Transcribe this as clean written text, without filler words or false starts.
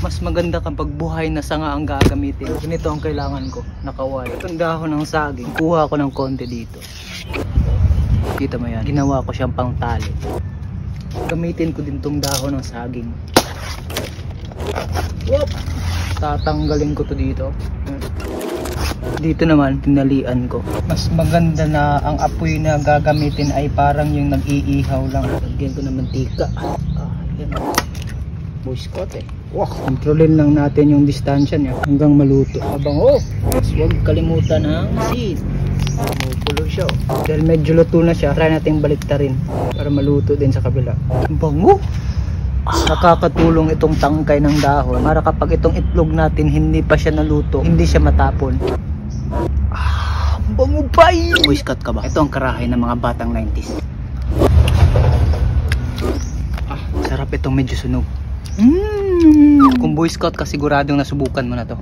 Mas maganda kapag buhay na sanga ang gagamitin. Ganito ang kailangan ko, nakaway. Itong dahon ng saging, kuha ko ng konti dito. Kita mo yan, ginawa ko siyang pang tali. Gamitin ko din tong dahon ng saging. Whoop! Tatanggalin ko to dito. Dito naman, tinalian ko. Mas maganda na ang apoy na gagamitin ay parang yung nag-iihaw lang. Lagyan ko ng mantika. Yan. Boycott eh. Wow. Kontrolin lang natin yung distansya niya hanggang maluto. Abango. Huwag kalimutan ng seed. Mapulo siya. Dahil medyo luto na siya, try natin baliktarin para maluto din sa kabila. Bango. Nakakatulong itong tangkay ng dahon para kapag itong itlog natin hindi pa siya naluto, hindi siya matapon. Bango bay! Boycott ka ba? Ito ang karahay ng mga batang 90s. Sarap itong medyo sunog. Kung Boy Scout ka, siguradong nasubukan mo na to.